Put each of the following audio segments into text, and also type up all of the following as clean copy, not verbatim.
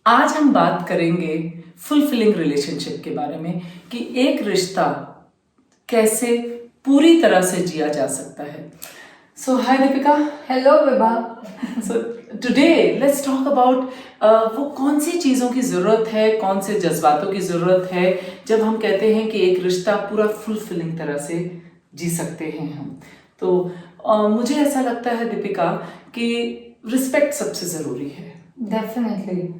आज हम बात करेंगे फुलफिलिंग रिलेशनशिप के बारे में कि एक रिश्ता कैसे पूरी तरह से जिया जा सकता है। So hi Deepika. Hello Vibha. So today let's talk about वो कौन सी चीज़ों की ज़रूरत है, कौन से जज्बातों की ज़रूरत है जब हम कहते हैं कि एक रिश्ता पूरा फुलफिलिंग तरह से जी सकते हैं हम। तो मुझे ऐसा लगता है दीपिका कि रिस्पेक्ट सबसे ज़रूरी है। Definitely.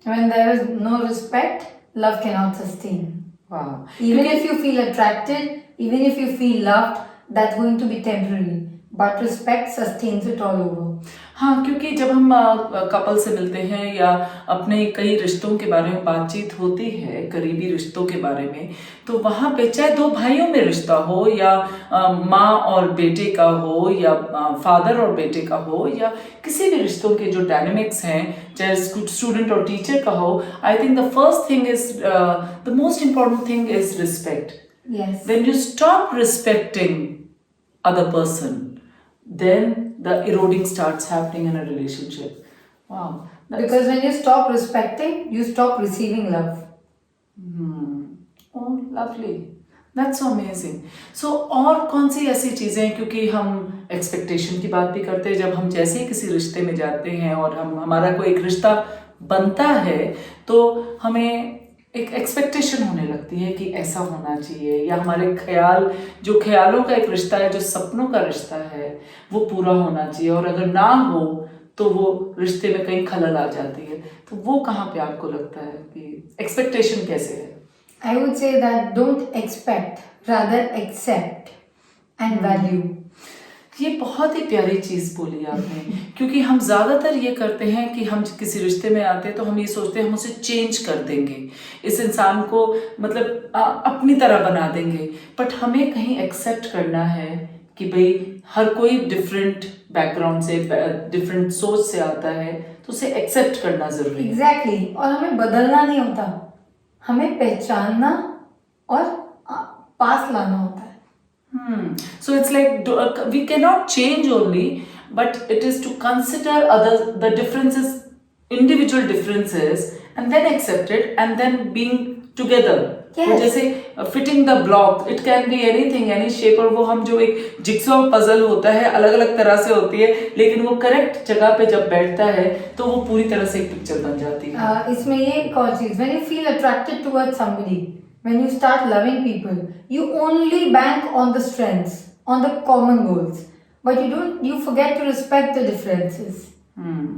When there is no respect, love cannot sustain. Wow. Even if you feel attracted, even if you feel loved, that's going to be temporary. But respect sustains it all over. हाँ, क्योंकि जब हम couple से मिलते हैं या अपने कई रिश्तों के बारे में बातचीत होती है, करीबी रिश्तों के बारे में, तो वहाँ पे चाहे दो भाइयों में रिश्ता हो या माँ और बेटे का हो या फादर और बेटे का हो या किसी भी रिश्तों के जो डायनेमिक्स हैं, चाहे स्टूडेंट और टीचर का हो, I think the first thing is the most important thing is respect. Yes. When you stop respecting other person, then the eroding starts happening in a relationship. Wow. Because when you stop respecting, you stop receiving love. Oh, lovely. That's so amazing. So और कौन सी ऐसी चीज़ें हैं, क्योंकि हम expectation की बात भी करते हैं जब हम जैसे ही किसी रिश्ते में जाते हैं और हमारा कोई एक रिश्ता बनता है तो हमें एक एक्सपेक्टेशन होने लगती है कि ऐसा होना चाहिए, या हमारे जो ख्यालों का एक रिश्ता है, जो सपनों का रिश्ता है, वो पूरा होना चाहिए, और अगर ना हो तो वो रिश्ते में कहीं खलल आ जाती है। तो वो कहाँ पे आपको लगता है कि एक्सपेक्टेशन कैसे है? I would say that don't expect, rather accept and value. ये बहुत ही प्यारी चीज़ बोली आपने क्योंकि हम ज़्यादातर ये करते हैं कि हम किसी रिश्ते में आते हैं तो हम ये सोचते हैं हम उसे चेंज कर देंगे, इस इंसान को मतलब अपनी तरह बना देंगे, बट हमें कहीं एक्सेप्ट करना है कि भाई हर कोई डिफरेंट बैकग्राउंड से, डिफरेंट सोच से आता है, तो उसे एक्सेप्ट करना ज़रूरी है। Exactly. और हमें बदलना नहीं होता, हमें पहचानना और पास लाना होता है। So it's like we cannot change only, but it is to consider the differences, individual differences, and then accept it, and then being together. Yes. तो जैसे fitting the block, it can be anything, any shape, और वो हम जो एक jigsaw puzzle होता है अलग अलग तरह से होती है, लेकिन वो करेक्ट जगह पे जब बैठता है तो वो पूरी तरह से एक पिक्चर बन जाती है। इसमें ये एक और चीज, when you feel attracted towards somebody, when you start loving people, you only bank on the strengths, on the common goals, but you forget to respect the differences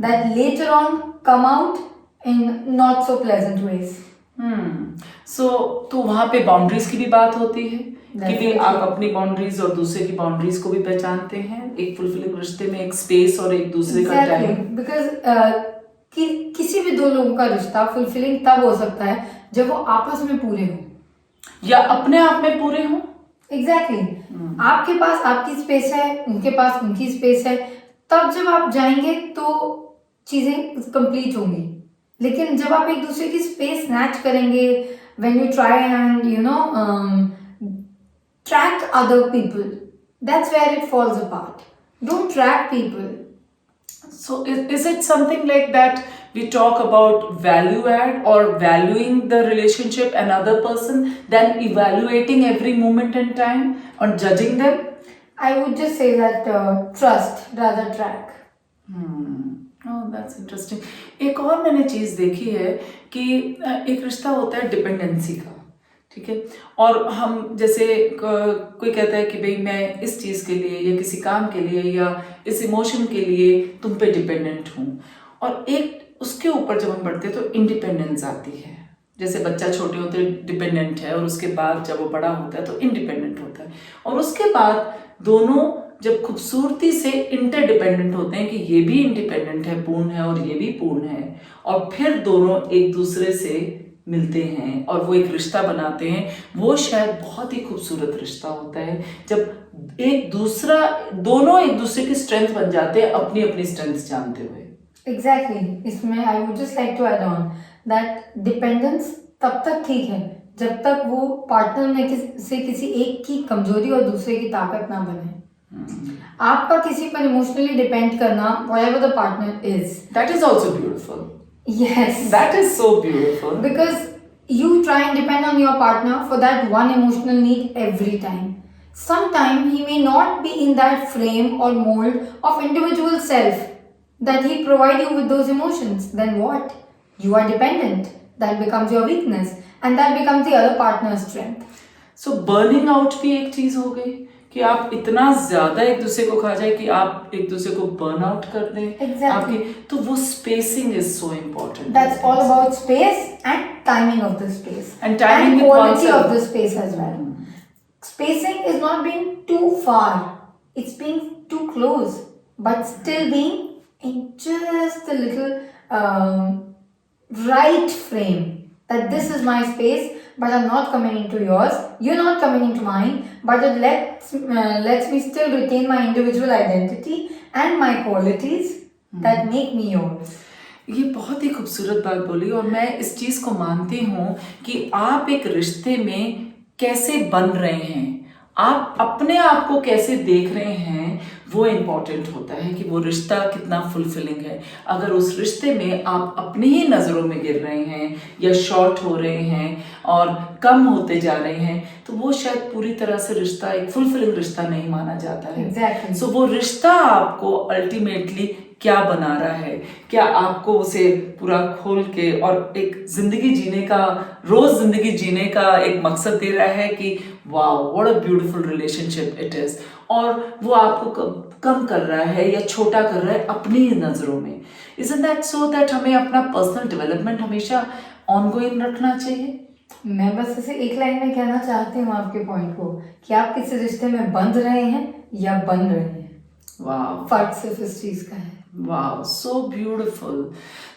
that later on come out in not so pleasant ways. So तो वहाँ पे boundaries की भी बात होती है कि भी आप अपनी बाउंड्रीज और दूसरे की बाउंड्रीज को भी पहचानते हैं, एक फुलफिलिंग रिश्ते में एक स्पेस और एक दूसरे का टाइम। बिकॉज किसी भी दो लोगों का रिश्ता फुलफिलिंग तब हो सकता है जब वो आपस में पूरे हों या अपने आप में पूरे हों। एग्जैक्टली। आपके पास आपकी स्पेस है, उनके पास उनकी स्पेस है, तब जब आप जाएंगे तो चीजें कंप्लीट होंगी। लेकिन जब आप एक दूसरे की स्पेस स्नैच करेंगे, when you try and track other people, that's where it falls apart. Don't track people. So is it something like that we talk about value add or valuing the relationship and other person than evaluating every moment in time or judging them? I would just say that trust rather track. Oh, that's interesting. एक और मैंने चीज़ देखी है कि एक रिश्ता होता है डिपेंडेंसी का, ठीक है, और हम जैसे कोई कहता है कि भाई मैं इस चीज़ के लिए या किसी काम के लिए या इस इमोशन के लिए तुम पे डिपेंडेंट हूँ, और एक उसके ऊपर जब हम बढ़ते हैं तो इंडिपेंडेंस आती है। जैसे बच्चा छोटे होते डिपेंडेंट है और उसके बाद जब वो बड़ा होता है तो इंडिपेंडेंट होता है, और उसके बाद दोनों जब खूबसूरती से इंटरडिपेंडेंट होते हैं कि ये भी इंडिपेंडेंट है, पूर्ण है, और ये भी पूर्ण है, और फिर दोनों एक दूसरे से मिलते हैं और वो एक रिश्ता बनाते हैं। वो शायद बहुत ही खूबसूरत रिश्ता होता है जब दोनों एक दूसरे की स्ट्रेंथ बन जाते हैं, अपनी अपनी स्ट्रेंथ जानते हुए। एग्जैक्टली। इसमें I would just like to add on that dependence तब तक ठीक है जब तक वो पार्टनर में से किसी एक की कमजोरी और दूसरे की ताकत ना बने। आपका किसी पर इमोशनली डिपेंड करना, whatever the partner is, that is also beautiful. Yes. That is so beautiful. Because you try and depend on your partner for that one emotional need every time. Sometimes he may not be in that frame or mold of individual self that he provide you with those emotions. Then what? You are dependent. That becomes your weakness, and that becomes the other partner's strength. So burning out भी एक चीज हो गई कि आप इतना ज्यादा एक दूसरे को खा जाए कि आप एक दूसरे को बर्न आउट कर दें. Exactly. आपकी तो वो spacing is so important. That's all about space and timing of the space. And timing with quality oneself. of the space as well. Spacing is not being too far. It's being too close. But still being in just a little right frame. That this is my space, but I'm not coming into yours. You're not coming into mine. But it lets me still retain my individual identity and my qualities that make me yours. ये बहुत ही खूबसूरत बात बोली और मैं इस चीज को मानती हूँ कि आप एक रिश्ते में कैसे बन रहे हैं, आप अपने आप को कैसे देख रहे हैं, वो इम्पॉर्टेंट होता है कि वो रिश्ता कितना फुलफिलिंग है. अगर उस रिश्ते में आप अपनी ही नज़रों में गिर रहे हैं या शॉर्ट हो रहे हैं और कम होते जा रहे हैं, तो वो शायद पूरी तरह से रिश्ता एक फुलफिलिंग रिश्ता नहीं माना जाता है. Exactly. सो वो रिश्ता आपको अल्टीमेटली क्या बना रहा है, क्या आपको उसे पूरा खोल के और एक जिंदगी जीने का, रोज जिंदगी जीने का एक मकसद दे रहा है कि wow what a beautiful relationship it is, और वो आपको कम कर रहा है या छोटा कर रहा है अपनी ही नजरों में. Isn't that so that हमें अपना पर्सनल डेवलपमेंट हमेशा ऑनगोइंग रखना चाहिए. मैं बस इसे एक लाइन में कहना चाहती हूँ आपके पॉइंट को कि आप किसी रिश्ते में बंध रहे हैं या बन रहे हैं. वाओ, फर्क सिर्फ इस चीज का है. Wow, so beautiful.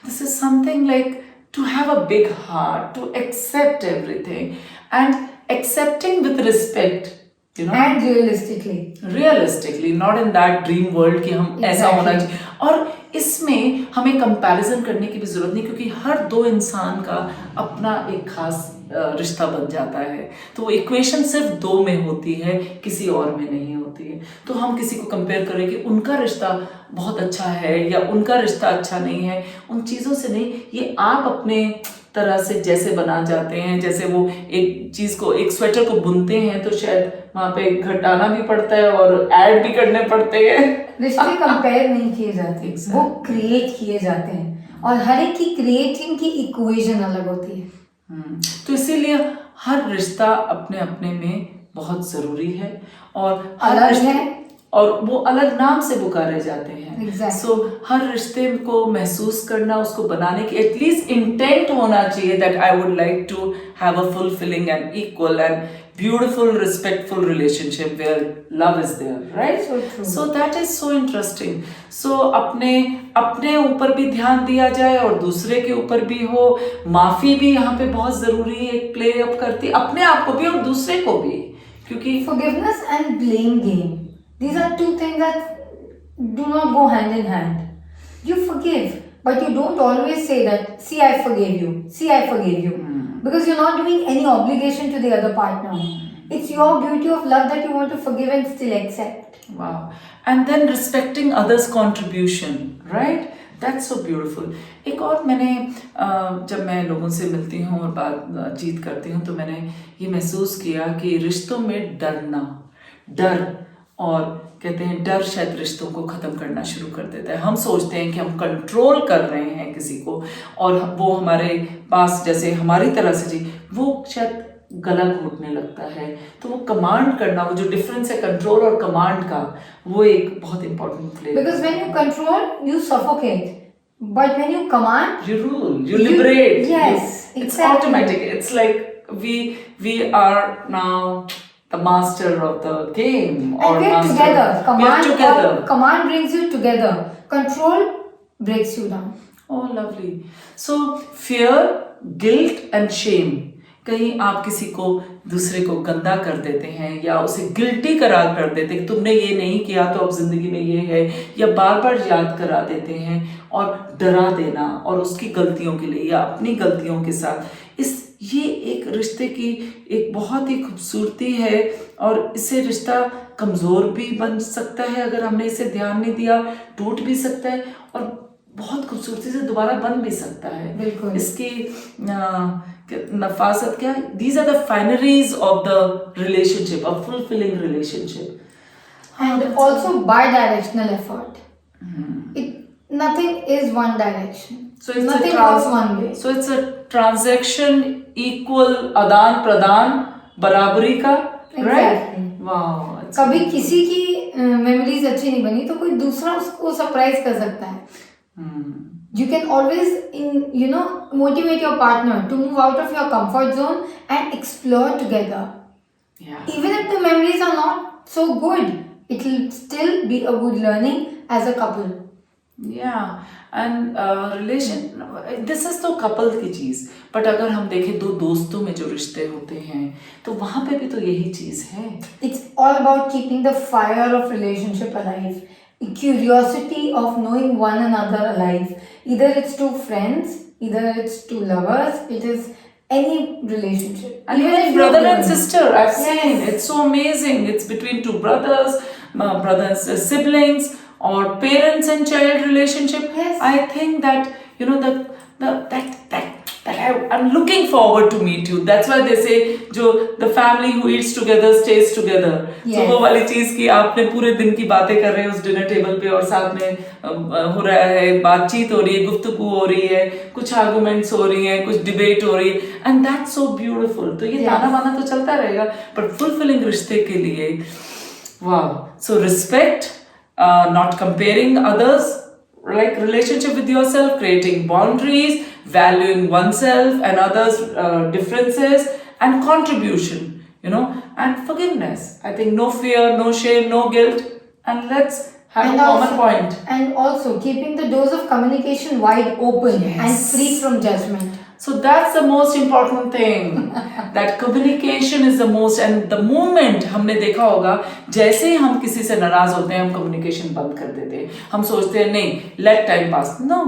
This is something like to have a big heart, to accept everything and accepting with respect, you know. And realistically. Realistically, not in that dream world कि हम ऐसा होना चाहिए. और इसमें हमें कंपैरिजन करने की भी जरूरत नहीं, क्योंकि हर दो इंसान का अपना एक खास रिश्ता बन जाता है. तो वो इक्वेशन सिर्फ दो में होती है, किसी और में नहीं होती है. तो हम किसी को कंपेयर करें कि उनका रिश्ता बहुत अच्छा है या उनका रिश्ता अच्छा नहीं है, उन चीज़ों से नहीं. ये आप अपने तरह से जैसे बना जाते हैं, जैसे वो एक चीज़ को, एक स्वेटर को बुनते हैं तो शायद वहाँ पे घटाना भी पड़ता है और ऐड भी करने पड़ते हैं. रिश्ते कंपेयर नहीं किए जाते, वो क्रिएट किए जाते हैं और हर एक की क्रिएटिंग की इक्वेशन अलग होती है. तो इसीलिए हर रिश्ता अपने अपने में बहुत जरूरी है और अलग है और वो अलग नाम से पुकारे जाते हैं. Exactly. सो हर रिश्ते को महसूस करना, उसको बनाने की एटलीस्ट इंटेंट होना चाहिए that I would like to have a fulfilling and equal and beautiful respectful relationship where love is there, right. So that is so interesting. So अपने ऊपर भी ध्यान दिया जाए और दूसरे के ऊपर भी हो. माफी भी यहाँ पे बहुत जरूरी है, प्ले अप करती है अपने आप को भी और दूसरे को भी, क्योंकि forgiveness and blame game, these are two things that do not go hand in hand. You forgive, but you don't always say that, see I forgave you, see I forgave you, because you're not doing any obligation to the other partner. It's your beauty of love that you want to forgive and still accept. wow, and then respecting others contribution, right? That's so beautiful. एक और मैंने जब मैं लोगों से मिलती हूँ और बातचीत करती हूँ तो मैंने ये महसूस किया कि रिश्तों में डर और कहते हैं डर शायद रिश्तों को ख़त्म करना शुरू कर देता है. हम सोचते हैं कि हम कंट्रोल कर रहे हैं किसी को और वो हमारे पास जैसे हमारी तरह से जी, वो शायद गला घोटने लगता है. तो वो कमांड करना, वो जो डिफरेंस है कंट्रोल और कमांड का, वो एक बहुत important play. Because when you control, you suffocate. But when you command, you rule, you liberate. Yes, it's exactly. automatic. It's like we are now the master of the game, or and we're master. together. We're together. Command brings you together. Control breaks you down. Oh, lovely. So fear, guilt and shame. कहीं आप किसी को दूसरे को गंदा कर देते हैं या उसे गिल्टी करार कर देते हैं, तुमने ये नहीं किया तो अब जिंदगी में ये है, या बार बार याद करा देते हैं और डरा देना और उसकी गलतियों के लिए या अपनी गलतियों के साथ. ये एक रिश्ते की एक बहुत ही खूबसूरती है और इससे रिश्ता कमज़ोर भी बन सकता है अगर हमने इसे ध्यान नहीं दिया, टूट भी सकता है और बहुत खूबसूरती से दोबारा बन भी सकता है। बिल्कुल। इसकी नफासत क्या, these are the fineries of the relationship, a fulfilling relationship. And also bi-directional effort. Nothing is one direction. So it's Nothing a goes one way. So it's a transaction equal, आदान प्रदान बराबरी का, right? Exactly. Wow. कभी किसी की memories अच्छी नहीं बनी तो कोई दूसरा उसको सरप्राइज कर सकता है. You can always motivate your partner to move out of your comfort zone and explore together. Yeah. Even if the memories are not so good, it will still be a good learning as a couple. Yeah. And relation, this is तो couple की चीज, but अगर हम देखें दो दोस्तों में जो रिश्ते होते हैं तो वहां पे भी तो यही चीज है. It's all about keeping the fire of relationship alive, curiosity of knowing one another alive. Either it's two friends, either it's two lovers, it is any relationship. And even if brother you're and doing- sister, I've seen, Yes. it's so amazing. It's between two brothers, brothers, siblings, or parents and child relationship. Yes. I think that I'm looking forward to meet you. That's why they say, the family who eats together stays together. Yes. So वो वाली चीज की आपने पूरे दिन की बातें कर रहे हैं उस डिनर टेबल पे और साथ में हो रहा है, बातचीत हो रही है, गुफ्तगू हो रही है, कुछ आर्गुमेंट्स हो रही हैं, कुछ डिबेट हो रही है, एंड दैट्स सो ब्यूटीफुल. तो ये ताना बाना तो चलता रहेगा, पर फुलफिलिंग रिश्ते के लिए वाह. So respect, not comparing others, like relationship with yourself, creating boundaries, valuing oneself and others' differences, and contribution, and forgiveness. I think no fear, no shame, no guilt, and let's have a common point. And also keeping the doors of communication wide open and free from judgment. So that's the most important thing. That communication is the most, and the moment हमने देखा होगा जैसे ही हम किसी से नाराज होते हैं हम communication बंद कर देते हैं. हम सोचते हैं नहीं, let time pass. No,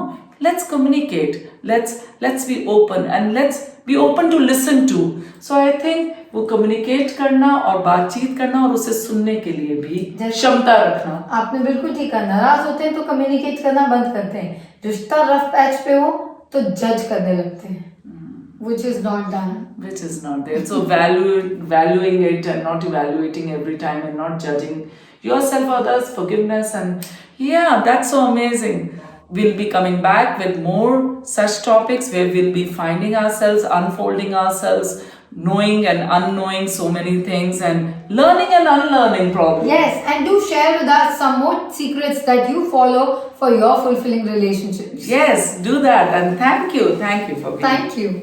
let's communicate. Let's be open and let's be open to listen to. So I think वो communicate करना और बातचीत करना और उसे सुनने के लिए भी क्षमता रखना. आपने बिल्कुल ठीक कहा. नाराज होते हैं तो communicate करना बंद करते हैं. रिश्ता रफ पैच पे हो तो जज करने लगते हैं, which is not done. Which is not there. So valuing it and not evaluating every time and not judging yourself or others, forgiveness, and yeah, that's so amazing. We'll be coming back with more such topics where we'll be finding ourselves, unfolding ourselves, knowing and unknowing so many things, and learning and unlearning probably. Yes, and do share with us some more secrets that you follow for your fulfilling relationships. Yes, do that, and thank you for being. Thank you.